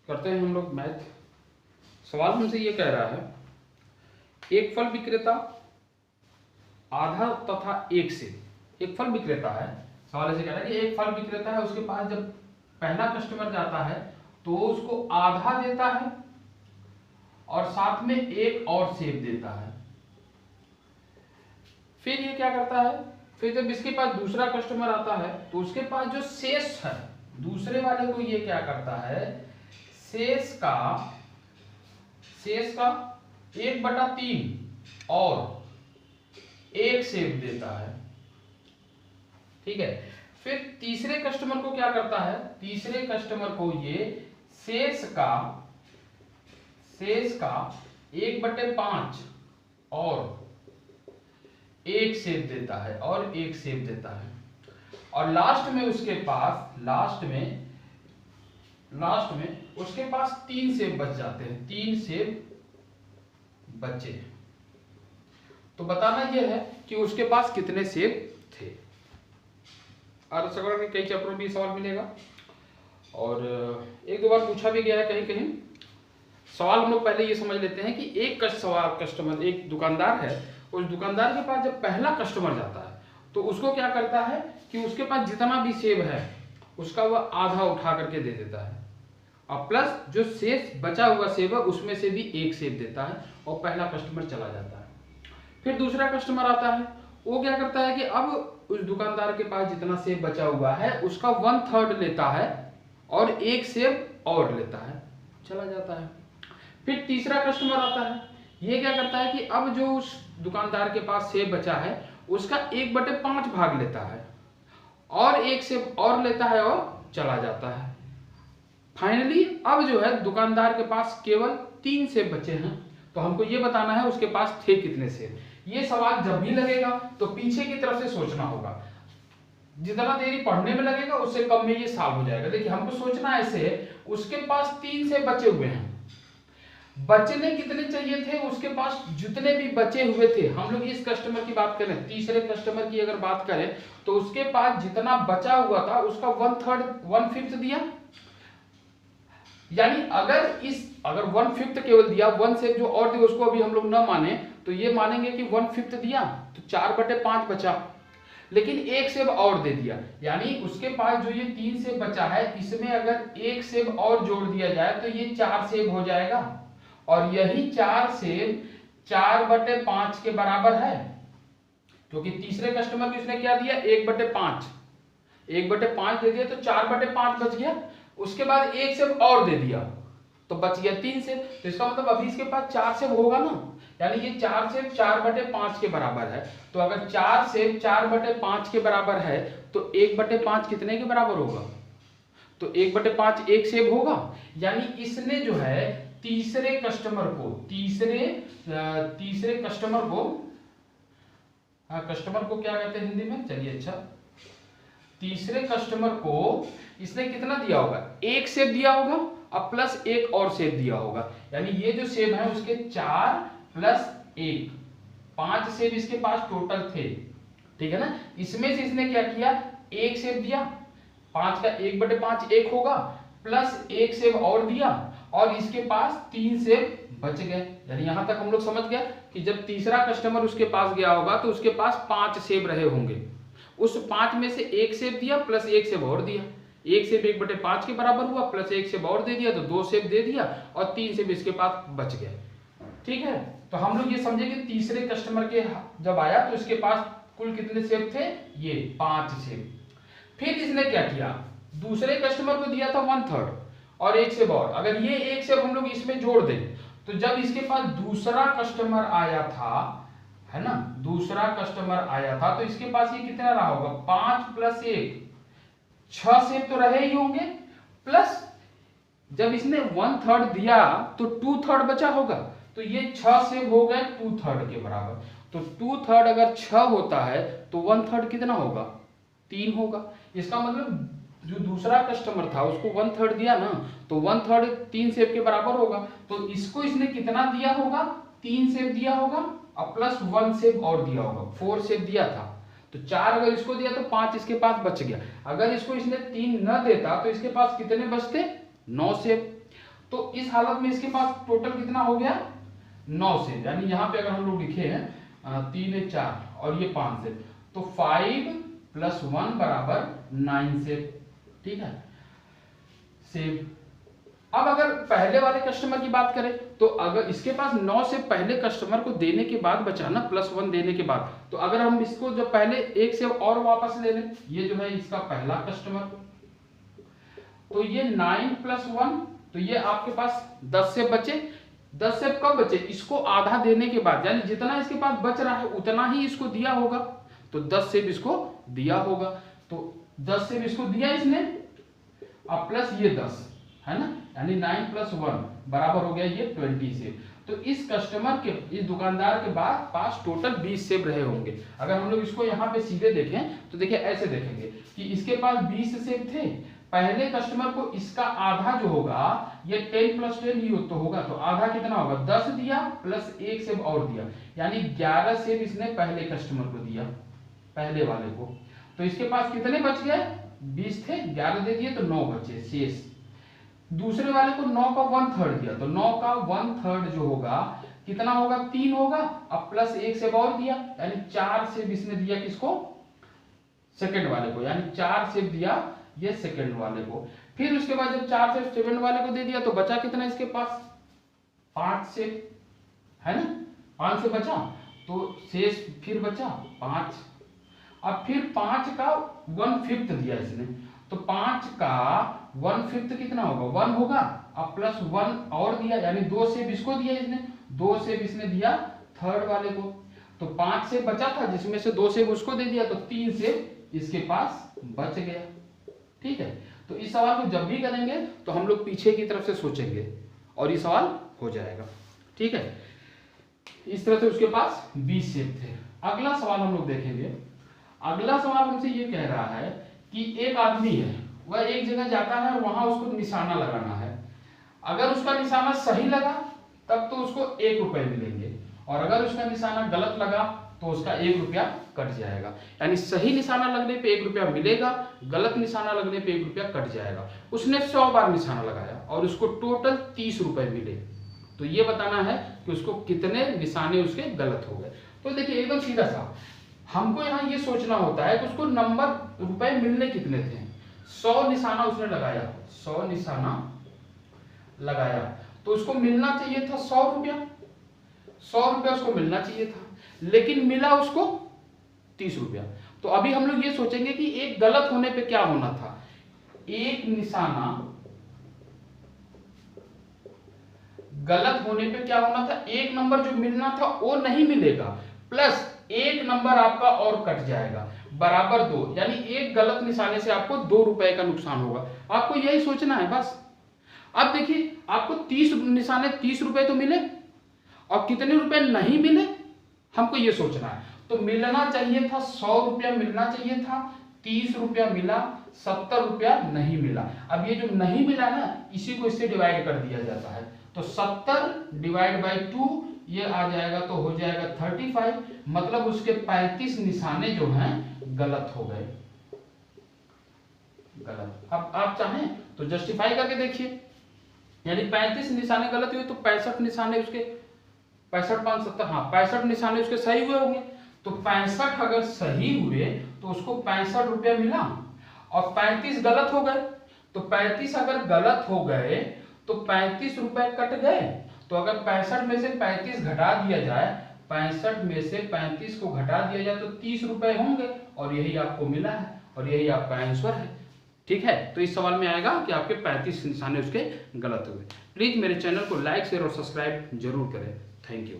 करते हैं हम लोग मैथ। सवाल हमसे ये कह रहा है, एक फल विक्रेता आधा तथा एक से, एक फल विक्रेता है, सवाल ऐसे कह रहा है कि एक फल विक्रेता है, उसके पास जब पहला कस्टमर जाता है तो उसको आधा देता है और साथ में एक और सेब देता है। फिर ये क्या करता है, फिर जब इसके पास दूसरा कस्टमर आता है तो उसके पास जो शेष है, दूसरे वाले को ये क्या करता है, शेष का 1/3 और एक सेब देता है। ठीक है। फिर तीसरे कस्टमर को क्या करता है, तीसरे कस्टमर को ये शेष का 1/5 और एक सेब देता है और लास्ट में उसके पास 3 सेब बच जाते हैं, 3 सेब बचे। तो बताना यह है कि उसके पास कितने सेब थे। आर्यसगढ़ में कई चैप्टरों में सवाल मिलेगा और एक दो बार पूछा भी गया है कहीं कहीं। सवाल हम लोग पहले ये समझ लेते हैं कि एक कस्टमर, एक दुकानदार है, उस दुकानदार के पास जब पहला कस्टमर जाता है तो उसको क्या करता है कि उसके पास जितना भी सेब है उसका वह आधा उठा करके दे देता है और प्लस जो शेष बचा हुआ सेब है उसमें से भी एक सेब देता है और पहला कस्टमर चला जाता है। फिर दूसरा कस्टमर आता है, वो क्या करता है कि अब उस दुकानदार के पास जितना सेब बचा हुआ है उसका 1/3 लेता है और एक सेब और लेता है, चला जाता है। फिर तीसरा कस्टमर आता है, ये क्या करता है कि अब जो उस दुकानदार के पास सेब बचा है उसका 1/5 भाग लेता है और एक सेब और लेता है और चला जाता है। फाइनली अब जो है दुकानदार के पास केवल 3 सेब बचे हैं, तो हमको ये बताना है उसके पास थे कितने सेब। ये सवाल जब भी लगेगा तो पीछे की तरफ से सोचना होगा, जितना देरी पढ़ने में लगेगा उससे कम में ये सॉल्व हो जाएगा। देखिए हमको सोचना ऐसे है, उसके पास 3 सेब बचे हुए हैं, बचने कितने चाहिए थे, उसके पास जितने भी बचे हुए थे, हम लोग इस कस्टमर की बात करें, तीसरे कस्टमर की अगर बात करें तो उसके पास जितना बचा हुआ था उसका 1/5 दिया। यानी अगर 1/5 केवल दिया, 1 सेब जो और दिया उसको अभी हम लोग न माने तो ये मानेंगे कि 1/5 दिया तो 4/5 बचा, लेकिन एक सेब और दे दिया, यानी उसके पास जो ये 3 सेब बचा है इसमें अगर एक सेब और जोड़ दिया जाए तो ये 4 सेब हो जाएगा और यही 4 सेब 4/5 के बराबर है, क्योंकि तीसरे कस्टमर को इसने क्या दिया 1/5 दे दिया तो 4/5 बच गया। उसके बाद एक सेब और दे दिया तो बच गया 3 सेब, तो इसका मतलब अभी इसके पास 4 सेब होगा ना, यानी ये 4 सेब 4/5 के बराबर है। तो अगर 4 सेब 4/5 के बराबर है तो 1/5 कितने के बराबर होगा, तो 1/5 एक सेब होगा। यानी इसने जो है तीसरे कस्टमर को क्या कहते हैं हिंदी में, चलिए अच्छा, तीसरे कस्टमर को इसने कितना दिया होगा, एक सेब दिया होगा और प्लस एक और सेब दिया होगा, यानी ये जो सेब है उसके 4 + 1 5 सेब इसके पास टोटल थे, ठीक है ना। इसमें से इसने क्या किया, एक सेब दिया, 5 का 1/5 1 होगा, प्लस एक सेब और दिया और इसके पास 3 सेब बच गए। यानी यहां तक हम लोग समझ गया कि जब तीसरा कस्टमर उसके पास गया होगा तो उसके पास 5 सेब रहे होंगे, उस 5 में से एक सेब दिया प्लस एक सेब और दिया, एक सेब 1/5 के बराबर हुआ, प्लस एक सेब और दे दिया तो 2 सेब दे दिया और 3 सेब इसके पास बच गए। ठीक है, तो हम लोग ये समझे कि तीसरे कस्टमर के जब आया तो इसके पास कुल कितने सेब थे, ये 5 सेब। फिर इसने क्या किया, दूसरे कस्टमर को दिया था 1/3 और एक सेब और, अगर ये एक सेब हम लोग इसमें जोड़ दें तो जब इसके पास दूसरा कस्टमर आया था, है ना, दूसरा कस्टमर आया था तो इसके पास ये कितना रहा होगा, 5 + 1 6 सेब तो रहे ही होंगे, प्लस जब इसने 1/3 दिया तो 2/3 बचा होगा, तो ये 6 सेब हो गए 2/3 के बराबर। तो 2/3 अगर 6 होता है तो 1/3 कितना होगा, 3 होगा। इसका मतलब जो दूसरा कस्टमर था उसको 1/3 दिया ना, तो 1/3 3 सेब के बराबर होगा, तो इसको इसने कितना दिया होगा, 3 सेब दिया होगा और प्लस 1 सेब और दिया होगा, 4 सेब दिया था। तो 4 अगर इसको दिया तो 5 इसके पास बच गया। अगर इसको इसने 3 न देता तो इसके पास कितने बचते, 9 सेब। तो इस हालत में इसके पास टोटल कितना हो गया 9 सेब, यानी यहाँ पे अगर हम लोग लिखे हैं 3 है 4 और ये 5 सेब, तो 5 + 1 बराबर 9 सेब। ठीक है सेब। अब अगर पहले वाले कस्टमर की बात करें तो अगर इसके पास 9 से पहले कस्टमर को देने के बाद बचा ना +1 देने के बाद, तो अगर हम इसको जब पहले एक सेब और वापस ले लें, ये जो है इसका पहला कस्टमर, तो ये 9 + 1, तो ये आपके पास 10 सेब बचे। 10 सेब कब बचे? इसको आधा देने के बाद, यानी जितना इसके पास बच रहा है उतना ही इसको दिया होगा, तो 10 सेब इसको दिया होगा, तो 10 सेब इसको दिया इसने, अब प्लस ये 10 है ना, यानी 9 + 1 बराबर हो गया ये 20 सेब। तो इस कस्टमर के, इस दुकानदार के पास टोटल 20 सेब रहे होंगे। अगर हम लोग इसको यहाँ पे सीधे देखें तो देखिए ऐसे देखेंगे कि इसके पास 20 सेब थे, पहले कस्टमर को इसका आधा जो होगा ये 10 + 10 ही तो होगा, तो आधा कितना होगा 10 दिया प्लस 1 सेब और दिया, यानी 11 सेब इसने पहले कस्टमर को दिया, पहले वाले को। तो इसके पास कितने बच गए? 20 थे, 11 दे दिए तो 9 बचे शेष। दूसरे वाले को 9 का 1/3 दिया, तो 9 का 1/3 जो होगा कितना होगा 3 होगा, अब प्लस 1 सेब और दिया, यानी 4 सेब इसने दिया किसको? सेकंड वाले को, यानी 4 सेब दिया ये सेकंड वाले को। फिर उसके बाद जब 4 सेब सेकंड वाले को दे दिया तो बचा कितना इसके पास? 5 सेब है ना, 5 से बचा, तो शेष फिर बचा 5। अब फिर 5 का 1/5 दिया इसने, तो 5 का 1/5 कितना होगा 1 होगा, अब प्लस 1 और दिया, यानी 2 सेब इसको दिया इसने, 2 सेब इसने दिया थर्ड वाले को, तो 5 सेब बचा था जिसमें से 2 सेब उसको दे दिया, तो 3 सेब इसके पास बच गया। ठीक है, तो इस सवाल को जब भी करेंगे तो हम लोग पीछे की तरफ से सोचेंगे और ये सवाल हो जाएगा। ठीक है, इस तरह से उसके पास 20 सेब थे। अगला सवाल हम लोग देखेंगे। अगला सवाल हमसे ये कह रहा है कि एक आदमी है, वह एक जगह जाता है और वहां उसको निशाना लगाना है। अगर उसका निशाना सही लगा तब तो उसको 1 रुपए मिलेंगे, और अगर उसका निशाना गलत लगा तो उसका 1 रुपया कट जाएगा। यानी सही निशाना लगने पे 1 रुपया मिलेगा, गलत निशाना लगने पे 1 रुपया कट जाएगा। उसने 100 बार निशाना लगाया और उसको टोटल 30 रुपए मिले, तो ये बताना है कि उसको कितने निशाने उसके गलत हो गए। तो देखिए एकदम सीधा सा, हमको यहाँ ये सोचना होता है कि उसको नंबर रुपए मिलने कितने थे। 100 निशाना उसने लगाया, 100 निशाना लगाया, तो उसको मिलना चाहिए था 100 रुपया, 100 रुपया उसको मिलना चाहिए था, लेकिन मिला उसको 30 रुपया। तो अभी हम लोग ये सोचेंगे कि एक गलत होने पे क्या होना था। एक निशाना गलत होने पे क्या होना था, एक नंबर जो मिलना था वो नहीं मिलेगा, प्लस एक नंबर आपका और कट जाएगा, बराबर 2, यानी एक गलत निशाने से आपको 2 रुपए का नुकसान होगा। आपको यही सोचना है बस। अब देखिए आपको 30 निशाने 30 रुपए तो मिले, और कितने रुपए नहीं मिले हमको ये सोचना है। तो मिलना चाहिए था 100 रुपया मिलना चाहिए था, 30 रुपया मिला, 70 रुपया नहीं मिला। अब ये जो नहीं मिला ना, इसी को इससे डिवाइड कर दिया जाता है, तो 70 / 2 ये आ जाएगा, तो हो जाएगा 35, मतलब उसके 35 निशाने जो हैं गलत हो गए, गलत। अब आप चाहें तो जस्टिफाई करके देखिए, यानी 35 निशाने गलत हुए तो 65 निशाने उसके 65 5 70, हाँ 65 निशाने उसके सही हुए होंगे, तो 65 अगर सही हुए तो उसको 65 रुपया मिला, और 35 गलत हो गए, तो 35 अगर गलत हो गए तो 35 रुपए कट गए। तो अगर 65 में से 35 घटा दिया जाए, 65 में से 35 को घटा दिया जाए तो 30 रुपए होंगे, और यही आपको मिला है, और यही आपका आंसर है। ठीक है, तो इस सवाल में आएगा कि आपके 35 निशाने उसके गलत हुए। प्लीज मेरे चैनल को लाइक शेयर और सब्सक्राइब जरूर करें। Thank you.